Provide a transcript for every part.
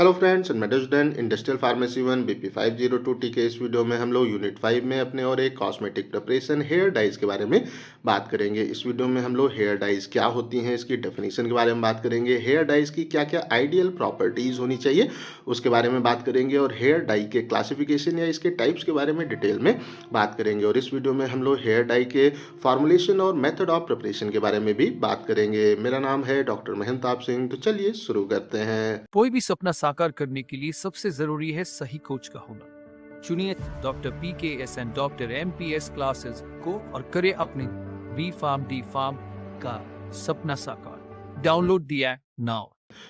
Hello friends and मैं student industrial pharmacy 1 BP 502 के इस वीडियो में हम लोग यूनिट 5 में अपने और एक कॉस्मेटिक प्रिपरेशन हेयर डाइज के बारे में बात करेंगे। इस वीडियो में हम लोग हेयर डाइज क्या होती हैं, इसकी डेफिनेशन के बारे में बात करेंगे, हेयर डाइज की क्या क्या आइडियल प्रॉपर्टीज़ होनी चाहिए उसके बारे में बात करेंगे, और हेयर डाई के क्लासिफिकेशन या इसके टाइप्स के बारे में डिटेल में बात करेंगे। और इस वीडियो में हम लोग हेयर डाई के फॉर्मुलेशन और मेथड ऑफ प्रिपरेशन के बारे में भी बात करेंगे। मेरा नाम है डॉक्टर महंताब सिंह। तो चलिए शुरू करते हैं। कोई भी सपना साकार करने के लिए सबसे जरूरी है सही कोच का होना। चुनिए doctor PKS and doctor MPS classes को और करें अपने बी फार्म डी फार्म का सपना साकार। Download the app now.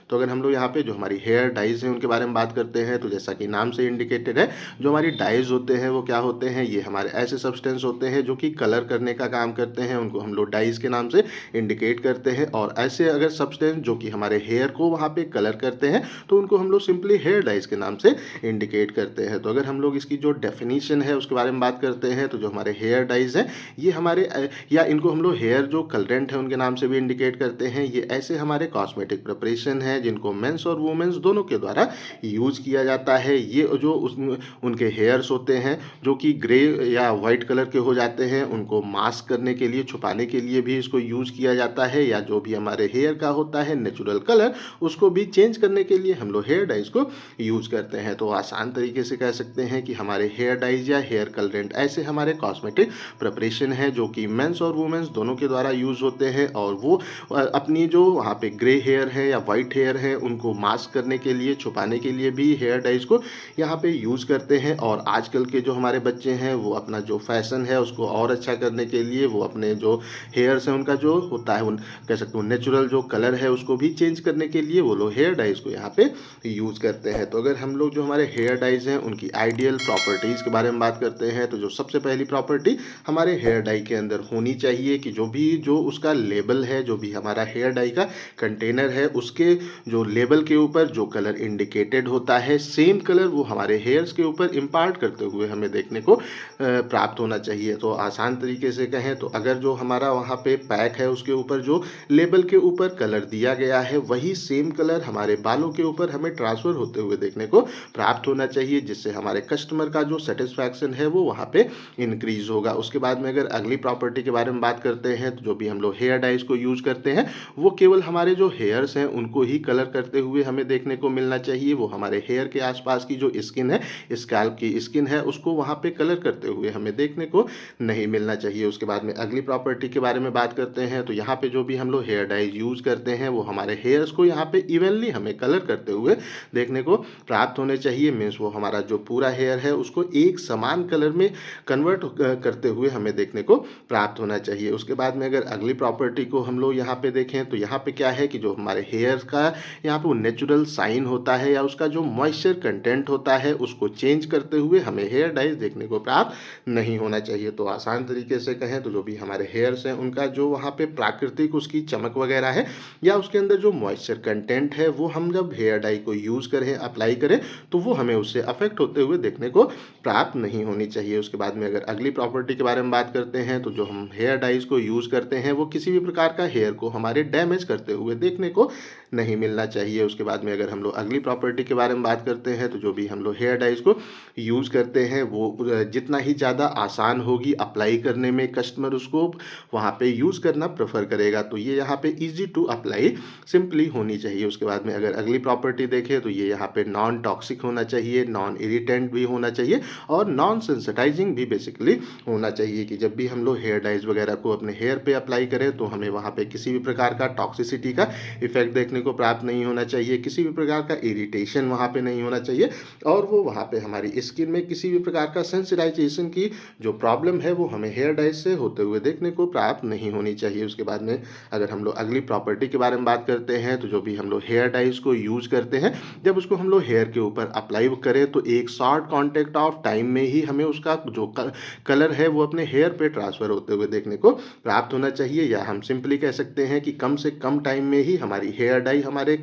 तो अगर हम लोग यहाँ पे जो हमारी हेयर डाइज हैं उनके बारे में बात करते हैं, तो जैसा कि नाम से इंडिकेटेड है, जो हमारी डाइज होते हैं वो क्या होते हैं, ये हमारे ऐसे सब्सटेंस होते हैं जो कि कलर करने का काम करते हैं, उनको हम लोग डाइज के नाम से इंडिकेट करते हैं। और ऐसे अगर सब्सटेंस जो कि हमारे हेयर को वहाँ पे कलर करते हैं तो उनको हम लोग सिंपली हेयर डाइज के नाम से इंडिकेट करते हैं। तो अगर हम लोग इसकी जो डेफिनेशन है उसके बारे में बात करते हैं, तो जो हमारे हेयर डाइज हैं ये हमारे या इनको हम लोग हेयर जो कलरेंट है उनके नाम से भी इंडिकेट करते हैं। ये ऐसे हमारे कॉस्मेटिक प्रिपरेशन है जिनको मेंस और वुमेन्स दोनों के द्वारा यूज किया जाता है। ये जो उनके हेयर्स होते हैं जो कि ग्रे या वाइट कलर के हो जाते हैं, उनको मास्क करने के लिए, छुपाने के लिए भी इसको यूज किया जाता है। या जो भी हमारे हेयर का होता है नेचुरल कलर, उसको भी चेंज करने के लिए हम लोग हेयर डाइज को यूज करते हैं। तो आसान तरीके से कह सकते हैं कि हमारे हेयर डाइज या हेयर कलरेंट ऐसे हमारे कॉस्मेटिक प्रिपरेशन है जो कि मेंस और वुमेन्स दोनों के द्वारा यूज होते हैं। और वो अपनी जो वहाँ पे ग्रे हेयर है या वाइट हेयर है उनको मास्क करने के लिए, छुपाने के लिए भी हेयर डाइज को यहाँ पे यूज करते हैं। और आजकल के जो हमारे बच्चे हैं वो अपना जो फैशन है उसको और अच्छा करने के लिए वो अपने जो हेयर्स हैं उनका जो होता है, उन कह सकते हो नेचुरल जो कलर है उसको भी चेंज करने के लिए वो लोग हेयर डाइज को यहाँ पे यूज करते हैं। तो अगर हम लोग जो हमारे हेयर डाइज हैं उनकी आइडियल प्रॉपर्टीज के बारे में बात करते हैं, तो जो सबसे पहली प्रॉपर्टी हमारे हेयर डाई के अंदर होनी चाहिए कि जो उसका लेबल है, जो भी हमारा हेयर डाई का कंटेनर है, उसके जो लेबल के ऊपर जो कलर इंडिकेटेड होता है सेम कलर वो हमारे हेयर्स के ऊपर इम्पार्ट करते हुए हमें देखने को प्राप्त होना चाहिए। तो आसान तरीके से कहें तो अगर जो हमारा वहाँ पे पैक है उसके ऊपर जो लेबल के ऊपर कलर दिया गया है वही सेम कलर हमारे बालों के ऊपर हमें ट्रांसफर होते हुए देखने को प्राप्त होना चाहिए, जिससे हमारे कस्टमर का जो सेटिस्फैक्शन है वो वहाँ पे इंक्रीज होगा। उसके बाद में अगर अगली प्रॉपर्टी के बारे में बात करते हैं, तो जो भी हम लोग हेयर डाइज को यूज करते हैं वो केवल हमारे जो हेयर्स हैं उनको ही कलर करते हुए हमें देखने को मिलना चाहिए। वो हमारे हेयर के आसपास की जो स्किन है, स्कैल्प की स्किन है, उसको वहाँ पे कलर करते हुए हमें देखने को नहीं मिलना चाहिए। उसके बाद में अगली प्रॉपर्टी के बारे में बात करते हैं, तो यहाँ पे जो भी हम लोग हेयर डाइज यूज करते हैं वो हमारे हेयर्स को यहाँ पे इवनली हमें कलर करते हुए देखने को प्राप्त होने चाहिए। मीन्स वो हमारा जो पूरा हेयर है उसको एक समान कलर में कन्वर्ट करते हुए हमें देखने को प्राप्त होना चाहिए। उसके बाद में अगर अगली प्रॉपर्टी को हम लोग यहाँ पे देखें, तो यहाँ पे क्या है कि जो हमारे हेयर का यहाँ पे वो नेचुरल साइन होता है या उसका जो मॉइस्चर कंटेंट होता है उसको चेंज करते हुए हमें हेयर डाइज देखने को प्राप्त नहीं होना चाहिए। तो आसान तरीके से कहें तो जो भी हमारे हेयर्स हैं उनका जो वहाँ पे प्राकृतिक उसकी चमक वगैरह है या उसके अंदर जो मॉइस्चर कंटेंट है वो हम जब हेयर डाई को यूज़ करें, अप्लाई करें, तो वो हमें उससे अफेक्ट होते हुए देखने को प्राप्त नहीं होनी चाहिए। उसके बाद में अगर अगली प्रॉपर्टी के बारे में बात करते हैं, तो जो हम हेयर डाइज को यूज़ करते हैं वो किसी भी प्रकार का हेयर को हमारे डैमेज करते हुए देखने को नहीं मिलना चाहिए। उसके बाद में अगर हम लोग अगली प्रॉपर्टी के बारे में बात करते हैं, तो जो भी हम लोग हेयर डाइज को यूज़ करते हैं वो जितना ही ज़्यादा आसान होगी अप्लाई करने में, कस्टमर उसको वहाँ पे यूज़ करना प्रेफर करेगा। तो ये यहाँ पे ईजी टू अप्लाई सिंपली होनी चाहिए। उसके बाद में अगर अगली प्रॉपर्टी देखें, तो ये यहाँ पे नॉन टॉक्सिक होना चाहिए, नॉन इरिटेंट भी होना चाहिए और नॉन सेंसिटाइजिंग भी बेसिकली होना चाहिए, कि जब भी हम लोग हेयर डाइज वगैरह को अपने हेयर पे अप्लाई करें तो हमें वहाँ पे किसी भी प्रकार का टॉक्सिसिटी का इफेक्ट देखने को प्राप्त नहीं होना चाहिए, किसी भी प्रकार का इरिटेशन वहाँ पे नहीं होना चाहिए, और वो वहाँ पे हमारी स्किन में किसी भी प्रकार का सेंसिटाइजेशन की जो प्रॉब्लम है वो हमें हेयर डाइज से होते हुए देखने को प्राप्त नहीं होनी चाहिए। उसके बाद में अगर हम लोग अगली प्रॉपर्टी के बारे में बात करते हैं, तो जो भी हम लोग हेयर डाइज को यूज करते हैं जब उसको हम लोग हेयर के ऊपर अप्लाई करें तो एक शॉर्ट कॉन्टेक्ट ऑफ टाइम में ही हमें उसका जो कलर है वो अपने हेयर पे ट्रांसफर होते हुए देखने को प्राप्त होना चाहिए, या हम सिंपली कह सकते हैं कि कम से कम टाइम में ही हमारी हेयर डाई हमारे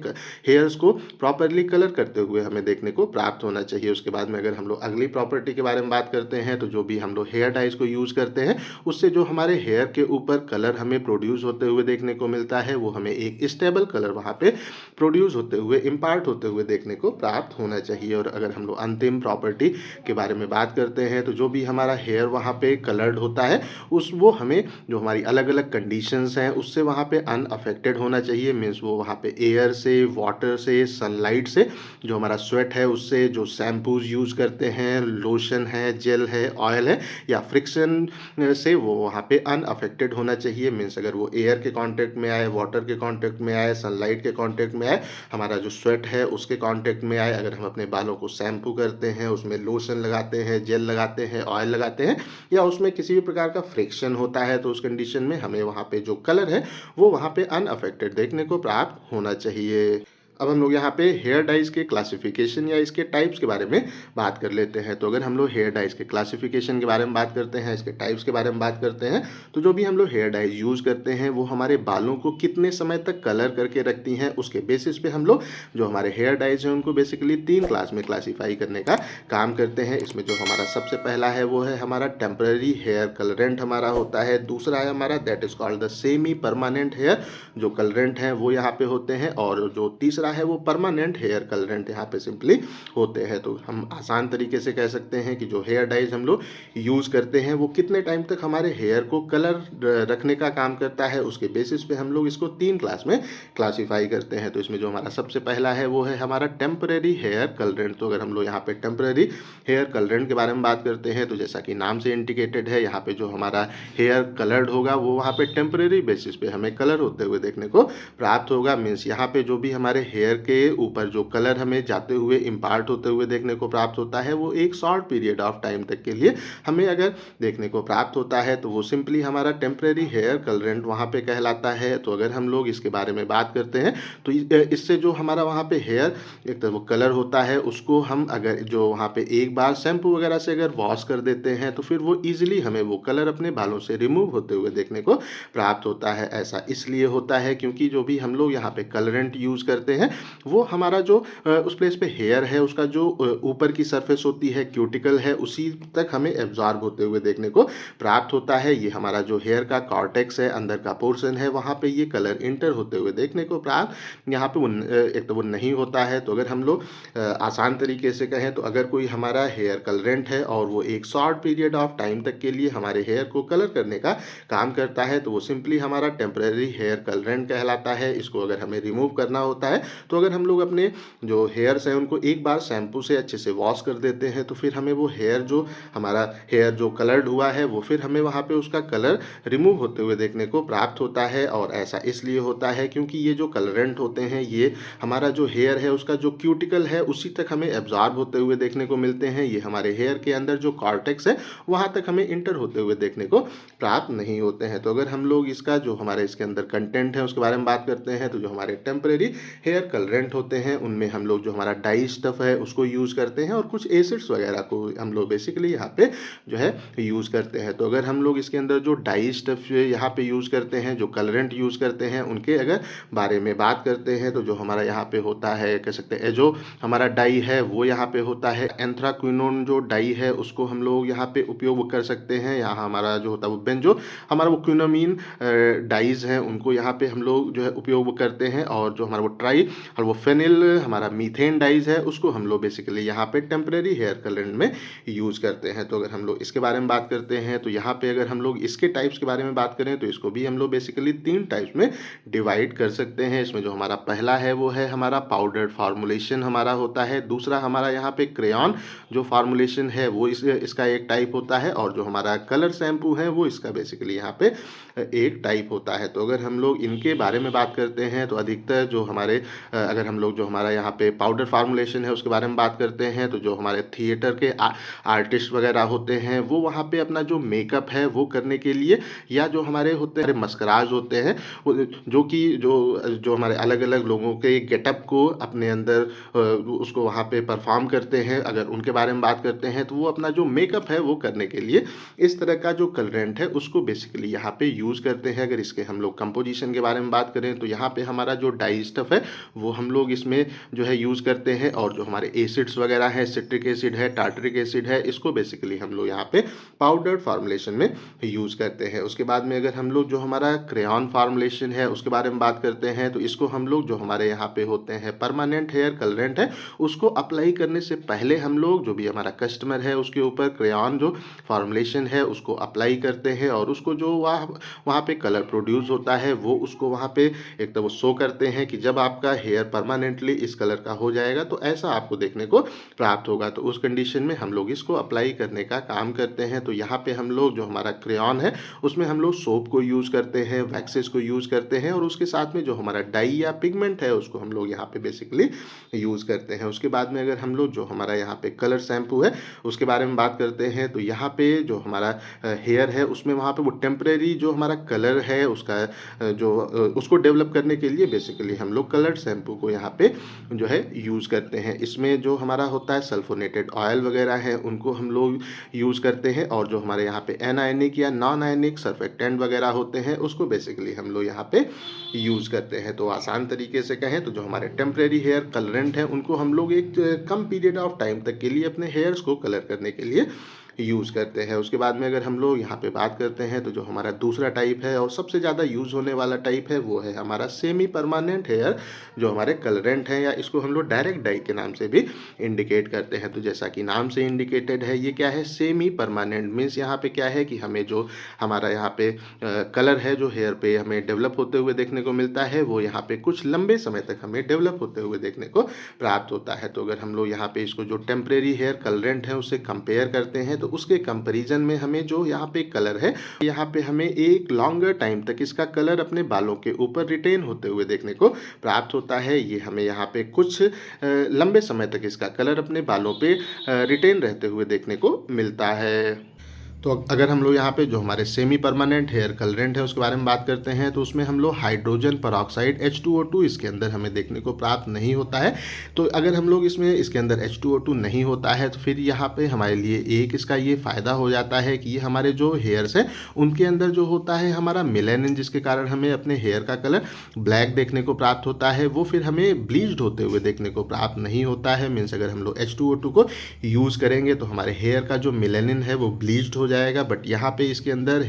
हेयर्स को प्रॉपरली कलर करते हुए हमें देखने को प्राप्त होना चाहिए। उसके बाद में अगर हम लोग अगली प्रॉपर्टी के बारे में बात करते हैं, तो जो भी हम लोग हेयर डाइज को यूज़ करते हैं, उससे जो हमारे हेयर के ऊपर कलर हमें प्रोड्यूस होते हुए देखने को मिलता है, वो हमें एक स्टेबल कलर वहाँ पे प्रोड्यूस होते हुए, इम्पार्ट होते हुए देखने को प्राप्त होना चाहिए। और अगर हम लोग अंतिम प्रॉपर्टी के बारे में बात करते हैं, तो जो भी हमारा हेयर वहाँ पे कलर्ड होता है, उस वो हमें जो हमारी अलग अलग कंडीशंस हैं उससे वहाँ पे अनअफेक्टेड होना चाहिए। मीन्स वो वहाँ पे एयर से, वाटर से, सनलाइट से, जो हमारा स्वेट है उससे, जो शैम्पूज यूज़ करते हैं, लोशन है, जेल है, ऑयल है, या फ्रिक्शन से वो वहाँ पे अनअफेक्टेड होना चाहिए। मीन्स अगर वो एयर के कांटेक्ट में आए, वाटर के कांटेक्ट में आए, सनलाइट के कांटेक्ट में आए, हमारा जो स्वेट है उसके कांटेक्ट में आए, अगर हम अपने बालों को शैम्पू करते हैं, उसमें लोशन लगाते हैं, जेल लगाते हैं, ऑयल लगाते हैं, या उसमें किसी भी प्रकार का फ्रिक्शन होता है, तो उस कंडीशन में हमें वहाँ पे जो कलर है वो वहाँ पे अनअफेक्टेड देखने को प्राप्त होना चाहिए। अब हम लोग यहाँ पे हेयर डाइज के क्लासिफिकेशन या इसके टाइप्स के बारे में बात कर लेते हैं। तो अगर हम लोग हेयर डाइज के क्लासिफिकेशन के बारे में बात करते हैं, इसके टाइप्स के बारे में बात करते हैं, तो जो भी हम लोग हेयर डाइज यूज़ करते हैं वो हमारे बालों को कितने समय तक कलर करके रखती हैं, उसके बेसिस पे हम लोग जो हमारे हेयर डाइज हैं उनको बेसिकली 3 क्लास में क्लासीफाई करने का काम करते हैं। इसमें जो हमारा सबसे पहला है वो है हमारा टेम्पररी हेयर कलरेंट हमारा होता है। दूसरा है हमारा that is called the semi permanent hair, जो कलरेंट हैं वो यहाँ पे होते हैं। और जो तीसरा है वो परमानेंट हेयर कलरेंट यहाँ पे सिंपली होते हैं। तो हम आसान तरीके से कह सकते हैं कि जो हेयर डाइज हम लोग यूज़ करते हैं वो कितने टाइम तक हमारे हेयर को कलर रखने का काम करता है, उसके बेसिस पे हम लोग इसको 3 क्लास में क्लासीफाई करते हैं। तो इसमें जो हमारा सबसे पहला है वो है हमारा टेम्परेरी हेयर कलरेंट। तो अगर हम लोग यहाँ पे टेम्परेरी हेयर कलरेंट के बारे में बात करते हैं, तो जैसा कि नाम से इंडिकेटेड है, यहाँ पे जो हमारा हेयर कलर्ड होगा वो वहाँ पे टेम्परेरी बेसिस पे हमें कलर होते हुए देखने को प्राप्त होगा। मीन्स यहाँ पे जो भी हमारे हेयर के ऊपर जो कलर हमें जाते हुए इम्पार्ट होते हुए देखने को प्राप्त होता है, वो एक शॉर्ट पीरियड ऑफ टाइम तक के लिए हमें अगर देखने को प्राप्त होता है, तो वो सिंपली हमारा टेम्परेरी हेयर कलरेंट वहाँ पे कहलाता है। तो अगर हम लोग इसके बारे में बात करते हैं, तो इससे जो हमारा वहाँ पे हेयर एक तो वो कलर होता है, उसको हम अगर जो वहाँ पे एक बार शैम्पू वगैरह से अगर वॉश कर देते हैं, तो फिर वो ईजिली हमें वो कलर अपने बालों से रिमूव होते हुए देखने को प्राप्त होता है। ऐसा इसलिए होता है क्योंकि जो भी हम लोग यहाँ पे कलरेंट यूज़ करते हैं, वो हमारा जो उस प्लेस पे हेयर है उसका जो ऊपर की सरफेस होती है, क्यूटिकल है, उसी तक हमें एब्जॉर्ब होते हुए देखने को प्राप्त होता है। ये हमारा जो हेयर का कॉर्टेक्स है, अंदर का पोर्शन है, वहाँ पे ये कलर इंटर होते हुए देखने को प्राप्त यहाँ पे वो एक तो वो नहीं होता है। तो अगर हम लोग आसान तरीके से कहें, तो अगर कोई हमारा हेयर कलरेंट है और वो एक शॉर्ट पीरियड ऑफ टाइम तक के लिए हमारे हेयर को कलर करने का काम करता है, तो वो सिंपली हमारा टेम्परेरी हेयर कलरेंट कहलाता है। इसको अगर हमें रिमूव करना होता है, तो अगर हम लोग अपने जो हेयर्स हैं उनको एक बार शैम्पू से अच्छे से वॉश कर देते हैं, तो फिर हमें वो हेयर जो हमारा हेयर जो कलर्ड हुआ है, वो फिर हमें वहाँ पे उसका कलर रिमूव होते हुए देखने को प्राप्त होता है। और ऐसा इसलिए होता है क्योंकि ये जो कलरेंट होते हैं, ये हमारा जो हेयर है उसका जो क्यूटिकल है उसी तक हमें एब्जॉर्ब होते हुए देखने को मिलते हैं। ये हमारे हेयर के अंदर जो कॉर्टेक्स है वहाँ तक हमें इंटर होते हुए देखने को प्राप्त नहीं होते हैं। तो अगर हम लोग इसका जो हमारे इसके अंदर कंटेंट है उसके बारे में बात करते हैं, तो जो हमारे टेम्परेरी हेयर कलरेंट होते हैं उनमें हम लोग जो हमारा डाई स्टफ है उसको यूज़ करते हैं, और कुछ एसिड्स वगैरह को हम लोग बेसिकली यहाँ पे जो है यूज़ करते हैं। तो अगर हम लोग इसके अंदर जो डाई स्टफ यहाँ पे यूज़ करते हैं, जो कलरेंट यूज़ करते हैं, उनके अगर बारे में बात करते हैं, तो जो हमारा यहाँ पे होता है, कह सकते हैं जो हमारा डाई है वो यहाँ पे होता है एंथ्राक्विनोन। जो डाई है उसको हम लोग यहाँ पे उपयोग कर सकते हैं। यहाँ हमारा जो होता है वो बेंजो हमारा वो क्विनोमीन डाइज हैं उनको यहाँ पे हम लोग जो है उपयोग करते हैं। और जो हमारा वो ट्राई और वो फेनिल हमारा मीथेन डाइज है उसको हम लोग बेसिकली यहाँ पे टेम्परेरी हेयर कलरेंट में यूज़ करते हैं। तो अगर हम लोग इसके बारे में बात करते हैं, तो यहाँ पे अगर हम लोग इसके टाइप्स के बारे में बात करें, तो इसको भी हम लोग बेसिकली 3 टाइप्स में डिवाइड कर सकते हैं। इसमें जो हमारा पहला है वो है हमारा पाउडर्ड फार्मूलेशन हमारा होता है। दूसरा हमारा यहाँ पे क्रेयॉन जो फार्मूलेशन है वो इसका एक टाइप होता है। और जो हमारा कलर शैम्पू है वो इसका बेसिकली यहाँ पे एक टाइप होता है। तो अगर हम लोग इनके बारे में बात करते हैं, तो अधिकतर जो हमारे अगर हम लोग जो हमारा यहाँ पे पाउडर फार्मूलेशन है उसके बारे में बात करते हैं, तो जो हमारे थिएटर के आर्टिस्ट वगैरह होते हैं वो वहाँ पे अपना जो मेकअप है वो करने के लिए, या जो हमारे होते हैं मस्कराज होते हैं जो कि जो हमारे अलग अलग लोगों के गेटअप को अपने अंदर उसको वहाँ पे परफॉर्म करते हैं, अगर उनके बारे में बात करते हैं, तो वो अपना जो मेकअप है वो करने के लिए इस तरह का जो कलरेंट है उसको बेसिकली यहाँ पे यूज यूज़ करते हैं, अगर इसके हम लोग कंपोजिशन के बारे में बात करें तो यहाँ पे हमारा जो डाई स्टफ़ है वो हम लोग इसमें जो है यूज़ करते हैं, और जो हमारे एसिड्स वगैरह हैं, सिट्रिक एसिड है, टार्टरिक एसिड है, इसको बेसिकली हम लोग यहाँ पे पाउडर्ड फॉर्मुलेशन में यूज़ करते हैं। उसके बाद में अगर हम लोग जो हमारा क्रेयॉन फॉर्मुलेशन है उसके बारे में बात करते हैं, तो इसको हम लोग जो हमारे यहाँ पे होते हैं परमानेंट हेयर कलरेंट है, उसको अप्लाई करने से पहले हम लोग जो भी हमारा कस्टमर है उसके ऊपर क्रेयॉन जो फॉर्मुलेशन है उसको अप्लाई करते हैं, और उसको जो वहाँ पे कलर प्रोड्यूस होता है वो उसको वहाँ पे एक तो वो शो करते हैं कि जब आपका हेयर परमानेंटली इस कलर का हो जाएगा तो ऐसा आपको देखने को प्राप्त होगा। तो उस कंडीशन में हम लोग इसको अप्लाई करने का काम करते हैं। तो यहाँ पे हम लोग जो हमारा क्रेयॉन है उसमें हम लोग सोप को यूज़ करते हैं, वैक्सेस को यूज़ करते हैं, और उसके साथ में जो हमारा डाई या पिगमेंट है उसको हम लोग यहाँ पे बेसिकली यूज़ करते हैं। उसके बाद में अगर हम लोग जो हमारा यहाँ पे कलर शैम्पू है उसके बारे में बात करते हैं, तो यहाँ पे जो हमारा हेयर है उसमें वहाँ पे वो टेम्परेरी जो हमारा कलर है उसका उसको डेवलप करने के लिए बेसिकली हम लोग कलर शैम्पू को यहाँ पे जो है यूज़ करते हैं। इसमें जो हमारा होता है सल्फोनेटेड ऑयल वगैरह है उनको हम लोग यूज़ करते हैं, और जो हमारे यहाँ पे एनायनिक या नॉन आयनिक सर्फेक्टेंट वगैरह होते हैं उसको बेसिकली हम लोग यहाँ पे यूज़ करते हैं। तो आसान तरीके से कहें तो जो हमारे टेम्परेरी हेयर कलरेंट हैं उनको हम लोग एक कम पीरियड ऑफ टाइम तक के लिए अपने हेयर्स को कलर करने के लिए यूज़ करते हैं। उसके बाद में अगर हम लोग यहाँ पे बात करते हैं तो जो हमारा दूसरा टाइप है और सबसे ज़्यादा यूज़ होने वाला टाइप है वो है हमारा सेमी परमानेंट हेयर जो हमारे कलरेंट हैं, या इसको हम लोग डायरेक्ट डाई के नाम से भी इंडिकेट करते हैं। तो जैसा कि नाम से इंडिकेटेड है ये क्या है, सेमी परमानेंट मीन्स यहाँ पे क्या है कि हमें जो हमारा यहाँ पे कलर है जो हेयर पे हमें डेवलप होते हुए देखने को मिलता है वो यहाँ पे कुछ लंबे समय तक हमें डेवलप होते हुए देखने को प्राप्त होता है। तो अगर हम लोग यहाँ पे इसको जो टेम्परेरी हेयर कलरेंट है उससे कंपेयर करते हैं तो उसके कंपैरिजन में हमें जो यहाँ पे कलर है यहाँ पे हमें एक लॉन्गर टाइम तक इसका कलर अपने बालों के ऊपर रिटेन होते हुए देखने को प्राप्त होता है। ये हमें यहाँ पे कुछ लंबे समय तक इसका कलर अपने बालों पे रिटेन रहते हुए देखने को मिलता है। तो अगर हम लोग यहाँ पे जो हमारे सेमी परमानेंट हेयर कलरेंट है उसके बारे में बात करते हैं तो उसमें हम लोग हाइड्रोजन परऑक्साइड H2O2 इसके अंदर हमें देखने को प्राप्त नहीं होता है। तो अगर हम लोग इसमें इसके अंदर H2O2 नहीं होता है तो फिर यहाँ पे हमारे लिए एक इसका ये फ़ायदा हो जाता है कि ये हमारे जो हेयर्स हैं उनके अंदर जो होता है हमारा मेलानिन, जिसके कारण हमें अपने हेयर का कलर ब्लैक देखने को प्राप्त होता है, वो फिर हमें ब्लीच्ड होते हुए देखने को प्राप्त नहीं होता है। मीन्स अगर हम लोग H2O2 को यूज़ करेंगे तो हमारे हेयर का जो मेलानिन है वो ब्लीच्ड हो जाएगा, बट यहाँ पे इसके अंदर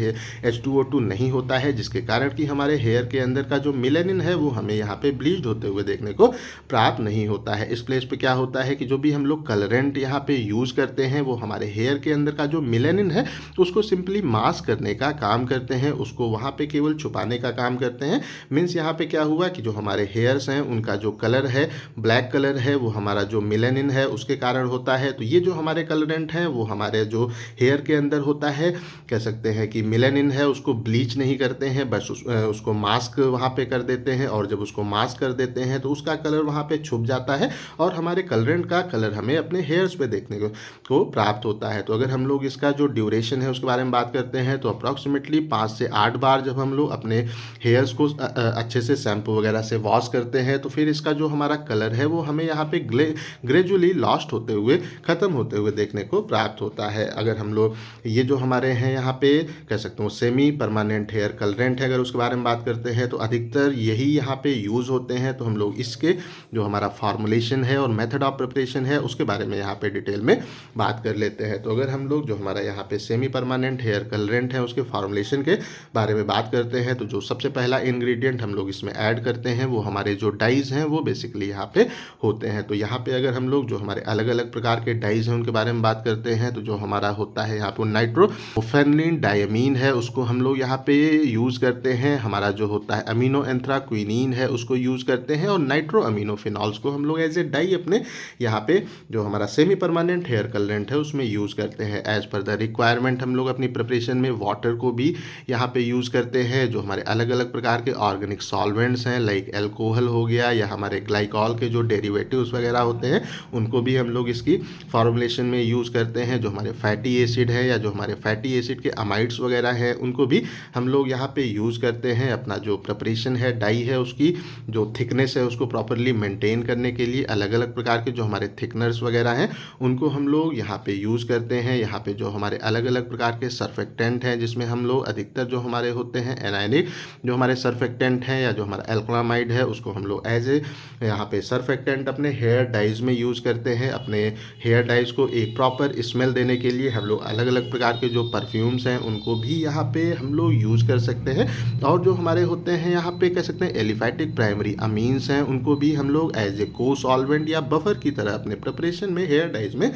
H2O2 नहीं होता है, जिसके कारण कि हमारे हेयर के अंदर का जो मेलानिन है वो हमें यहाँ पे ब्लीच्ड होते हुए देखने को प्राप्त नहीं होता है। इस प्लेस पे क्या होता है कि जो भी हम लोग कलरेंट यहाँ पे यूज़ करते हैं वो हमारे हेयर के अंदर का जो मेलानिन है उसको सिंपली मास्क करने का काम करते हैं, उसको वहाँ पे केवल छुपाने का काम करते हैं। मीन्स यहाँ पे क्या हुआ कि जो हमारे हेयर्स हैं उनका जो कलर है ब्लैक कलर है वो हमारा जो मेलानिन है उसके कारण होता है। तो ये जो हमारे कलरेंट हैं वो हमारे जो हेयर के अंदर होता है कह सकते हैं कि मेलानिन है उसको ब्लीच नहीं करते हैं, बस उसको मास्क वहाँ पे कर देते हैं, और जब उसको मास्क कर देते हैं तो उसका कलर वहाँ पे छुप जाता है और हमारे कलरेंट का कलर हमें अपने हेयर्स पे देखने को प्राप्त होता है। तो अगर हम लोग इसका जो ड्यूरेशन है उसके बारे में बात करते हैं तो अप्रॉक्सीमेटली 5 से 8 बार जब हम लोग अपने हेयर्स को अच्छे से शैम्पू वगैरह से वॉश करते हैं तो फिर इसका जो हमारा कलर है वो हमें यहाँ पे ग्रेजुअली लॉस्ट होते हुए ख़त्म होते हुए देखने को प्राप्त होता है। अगर हम लोग ये जो हमारे हैं यहाँ पे कह सकते हो सेमी परमानेंट हेयर कलरेंट है अगर उसके बारे में बात करते हैं तो अधिकतर यही यहाँ पे यूज़ होते हैं। तो हम लोग इसके जो हमारा फार्मूलेशन है और मेथड ऑफ प्रिपरेशन है उसके बारे में यहाँ पे डिटेल में बात कर लेते हैं। तो अगर हम लोग जो हमारा यहाँ पे सेमी परमानेंट हेयर कलरेंट है उसके फार्मूलेशन के बारे में बात करते हैं तो जो सबसे पहला इंग्रेडिएंट हम लोग इसमें ऐड करते हैं वो हमारे जो डाइज़ हैं वो बेसिकली यहाँ पे होते हैं। तो यहाँ पे अगर हम लोग जो हमारे अलग अलग प्रकार के डाइज़ हैं उनके बारे में बात करते हैं तो जो हमारा होता है यहाँ पे नाइट्रोफेनलिन डायमीन है उसको हम लोग यहाँ पे यूज़ करते हैं। हमारा जो होता है अमीनो एंथ्राक्विनीन है उसको यूज़ करते हैं, और नाइट्रो अमीनोफिनॉल्स को हम लोग एज ए डाई अपने यहाँ पे जो हमारा सेमी परमानेंट हेयर कलरेंट है उसमें यूज़ करते हैं। एज पर द रिक्वायरमेंट हम लोग अपनी प्रिपरेशन में वाटर को भी यहाँ पे यूज़ करते हैं। जो हमारे अलग अलग प्रकार के ऑर्गेनिक सॉल्वेंट्स हैं लाइक एल्कोहल हो गया या हमारे ग्लाइकॉल के जो डेरिवेटिव्स वगैरह होते हैं उनको भी हम लोग इसकी फॉर्मुलेशन में यूज़ करते हैं। जो हमारे फैटी एसिड है या जो हमारे फैटी एसिड के अमाइड्स वगैरह हैं उनको भी हम लोग यहाँ पे यूज़ करते हैं अपना जो प्रिपरेशन है डाई है उसकी जो थिकनेस है उसको प्रॉपरली मेंटेन करने के लिए अलग अलग प्रकार के जो हमारे थिकनर्स वगैरह हैं उनको हम लोग यहाँ पे यूज़ करते हैं। यहाँ पे जो हमारे अलग अलग प्रकार के सर्फेक्टेंट हैं जिसमें हम लोग अधिकतर जो हमारे होते हैं एनायनिक जो हमारे सर्फेक्टेंट हैं या जो हमारा एल्कलामाइड है उसको हम लोग एज ए यहाँ पे सर्फेक्टेंट अपने हेयर डाइज में यूज़ करते हैं। अपने हेयर डाइज को एक प्रॉपर स्मेल देने के लिए हम लोग अलग अलग प्रकार के जो परफ्यूम्स हैं उनको भी यहाँ पे हम लोग यूज़ कर सकते हैं। और जो हमारे होते हैं यहाँ पे कह सकते हैं एलिफैटिक प्राइमरी अमीन्स हैं उनको भी हम लोग एज ए को सॉल्वेंट या बफर की तरह अपने प्रिपरेशन में हेयर डाइज में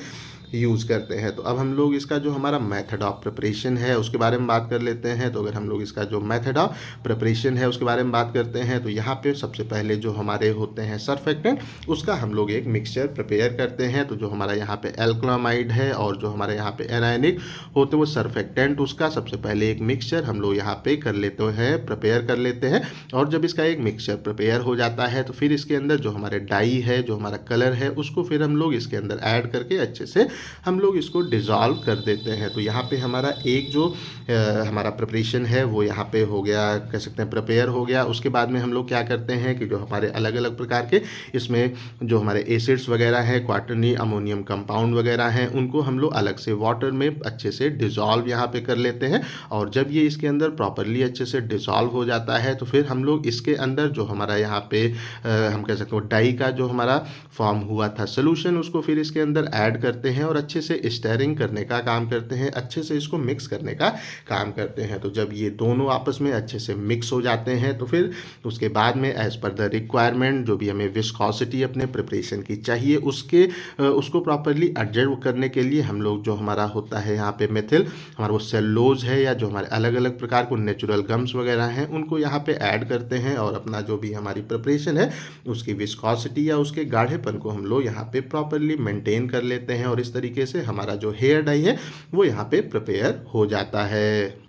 यूज़ करते हैं। तो अब हम लोग इसका जो हमारा मेथड ऑफ प्रिपरेशन है उसके बारे में बात कर लेते हैं। तो अगर हम लोग इसका जो मेथड ऑफ प्रिपरेशन है उसके बारे में बात करते हैं तो यहाँ पे सबसे पहले जो हमारे होते हैं सर्फेक्टेंट उसका हम लोग एक मिक्सचर प्रिपेयर करते हैं। तो जो हमारा यहाँ पे एल्कलामाइड है और जो हमारे यहाँ पे एनायनिक होते हैं वो सर्फेक्टेंट उसका सबसे पहले एक मिक्सचर हम लोग यहाँ पे कर लेते हैं प्रिपेयर कर लेते हैं। और जब इसका एक मिक्सचर प्रिपेयर हो जाता है तो फिर इसके अंदर जो हमारे डाई है जो हमारा कलर है उसको फिर हम लोग इसके अंदर ऐड करके अच्छे से हम लोग इसको डिज़ोल्व कर देते हैं। तो यहाँ पे हमारा एक जो हमारा प्रिपरेशन है वो यहाँ पे हो गया कह सकते हैं प्रिपेयर हो गया। उसके बाद में हम लोग क्या करते हैं कि जो हमारे अलग अलग प्रकार के इसमें जो हमारे एसिड्स वगैरह हैं क्वाटरनी अमोनियम कंपाउंड वगैरह हैं उनको हम लोग अलग से वाटर में अच्छे से डिज़ोल्व यहाँ पे कर लेते हैं। और जब ये इसके अंदर प्रॉपरली अच्छे से डिज़ोल्व हो जाता है तो फिर हम लोग इसके अंदर जो हमारा यहाँ पे हम कह सकते हैं डाई का जो हमारा फॉर्म हुआ था सोल्यूशन उसको फिर इसके अंदर ऐड करते हैं और अच्छे से स्टेरिंग करने का काम करते हैं अच्छे से इसको मिक्स करने का काम करते हैं। तो जब ये दोनों आपस में अच्छे से मिक्स हो जाते हैं तो फिर उसके बाद में एज पर द रिक्वायरमेंट जो भी हमें विस्कोसिटी अपने प्रिपरेशन की चाहिए उसको प्रॉपरली एडजस्ट करने के लिए हम लोग जो हमारा होता है यहाँ पे मेथिल हमारा वो सेलुलोज है या जो हमारे अलग अलग प्रकार को नेचुरल गम्स वगैरह हैं उनको यहाँ पे ऐड करते हैं और अपना जो भी हमारी प्रिपरेशन है उसकी विस्कोसिटी या उसके गाढ़ेपन को हम लोग यहाँ पे प्रॉपरली मेंटेन कर लेते हैं। और इस तरीके से हमारा जो हेयर डाई है वो यहाँ पे प्रिपेयर हो जाता है।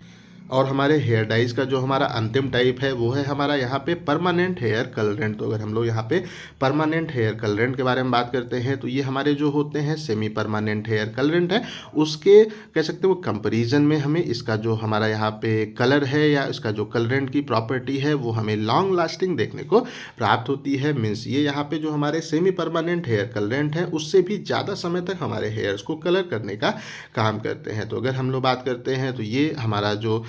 और हमारे हेयर डाइज का जो हमारा अंतिम टाइप है वो है हमारा यहाँ पे परमानेंट हेयर कलरेंट। तो अगर हम लोग यहाँ पे परमानेंट हेयर कलरेंट के बारे में बात करते हैं तो ये हमारे जो होते हैं सेमी परमानेंट हेयर कलरेंट है उसके कह सकते हैं वो कंपैरिजन में हमें इसका जो हमारा यहाँ पे कलर है या इसका जो कलरेंट की प्रॉपर्टी है वो हमें लॉन्ग लास्टिंग देखने को प्राप्त होती है। मीन्स ये यहाँ पे जो हमारे सेमी परमानेंट हेयर कलरेंट है उससे भी ज़्यादा समय तक हमारे हेयर्स को कलर करने का काम करते हैं। तो अगर हम लोग बात करते हैं तो ये हमारा जो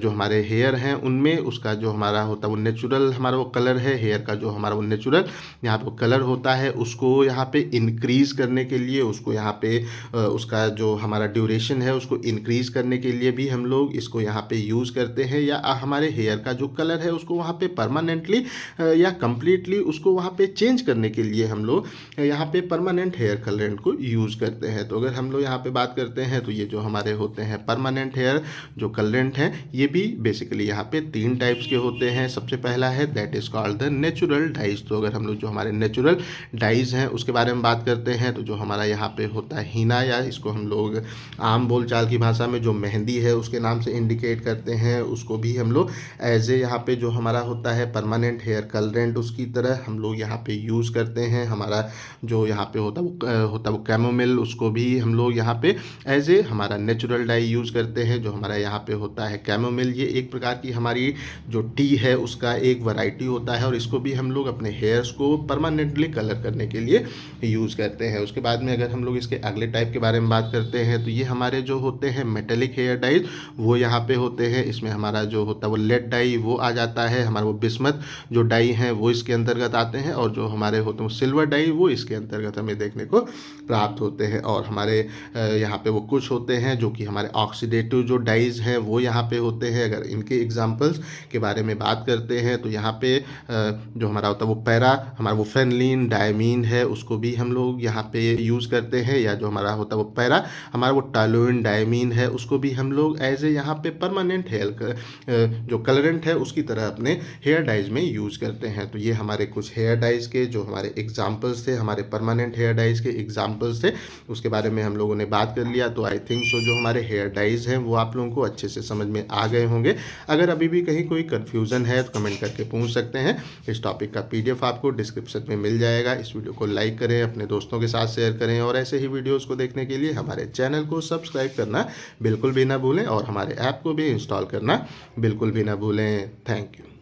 हमारे हेयर हैं उनमें उसका जो हमारा होता है वो नेचुरल हमारा वो कलर है हेयर का जो हमारा वो नेचुरल यहाँ पे कलर होता है उसको यहाँ पे इंक्रीज़ करने के लिए उसको यहाँ पे उसका जो हमारा ड्यूरेशन है उसको इंक्रीज़ करने के लिए भी हम लोग इसको यहाँ पे यूज़ करते हैं। या हमारे हेयर का जो कलर है उसको वहाँ पे परमानेंटली या कम्प्लीटली उसको वहाँ पे चेंज करने के लिए हम लोग यहाँ पे परमानेंट हेयर कलरेंट को यूज़ करते हैं। तो अगर हम लोग यहाँ पे बात करते हैं तो ये जो हमारे होते हैं परमानेंट हेयर जो कलरेंट हैं ये भी बेसिकली यहाँ पे 3 टाइप्स के होते हैं। सबसे पहला है that is called the natural dyes. तो अगर हम लोग जो हमारे नेचुरल डाइज हैं उसके बारे में बात करते हैं तो जो हमारा यहाँ पे होता है हीना या इसको हम लोग आम बोलचाल की भाषा में जो मेहंदी है उसके नाम से इंडिकेट करते हैं उसको भी हम लोग एज ए यहाँ पे जो हमारा होता है परमानेंट हेयर कलरेंट उसकी तरह हम लोग यहाँ पे यूज़ करते हैं। हमारा जो यहाँ पे होता वो कैमोमिल उसको भी हम लोग यहाँ पे एज ए हमारा नेचुरल डाई यूज़ करते हैं। जो हमारा यहाँ पे होता है कैमोमिल ये एक प्रकार की हमारी जो टी है उसका एक वैरायटी होता है और इसको भी हम लोग अपने हेयर्स को परमानेंटली कलर करने के लिए यूज़ करते हैं। उसके बाद में अगर हम लोग इसके अगले टाइप के बारे में बात करते हैं तो ये हमारे जो होते हैं मेटेलिक हेयर डाइज वो यहाँ पे होते हैं। इसमें हमारा जो होता है वो लेड डाई वो आ जाता है, हमारा वो बिस्मथ जो डाई हैं वो इसके अंतर्गत आते हैं और जो हमारे होते हैं सिल्वर डाई वो इसके अंतर्गत हमें देखने को प्राप्त होते हैं। और हमारे यहाँ पे वो कुछ होते हैं जो कि हमारे ऑक्सीडेटिव जो डाइज हैं वो यहाँ पे होते हैं। अगर इनके एग्जांपल्स के बारे में बात करते हैं तो यहाँ पे जो हमारा होता है वो पैरा हमारा वो फेनलिन डायमीन है उसको भी हम लोग यहाँ पे यूज़ करते हैं। या जो हमारा होता है वो पैरा हमारा वो टालोइन डायमीन है उसको भी हम लोग एज ए यहाँ पे परमानेंट हेयर जो कलरेंट है उसकी तरह अपने हेयर डाइज में यूज़ करते हैं। तो ये हमारे कुछ हेयर डाइज के जो हमारे एग्जाम्पल्स थे, हमारे परमानेंट हेयर डाइज के एग्जाम्पल्स थे, उसके बारे में हम लोगों ने बात कर लिया। तो आई थिंक सो जो हमारे हेयर डाइज हैं वो आप लोगों को अच्छे से समझ में में आ गए होंगे। अगर अभी भी कहीं कोई कन्फ्यूज़न है तो कमेंट करके पूछ सकते हैं। इस टॉपिक का PDF आपको डिस्क्रिप्शन में मिल जाएगा। इस वीडियो को लाइक करें, अपने दोस्तों के साथ शेयर करें और ऐसे ही वीडियोज़ को देखने के लिए हमारे चैनल को सब्सक्राइब करना बिल्कुल भी ना भूलें और हमारे ऐप को भी इंस्टॉल करना बिल्कुल भी ना भूलें। Thank you.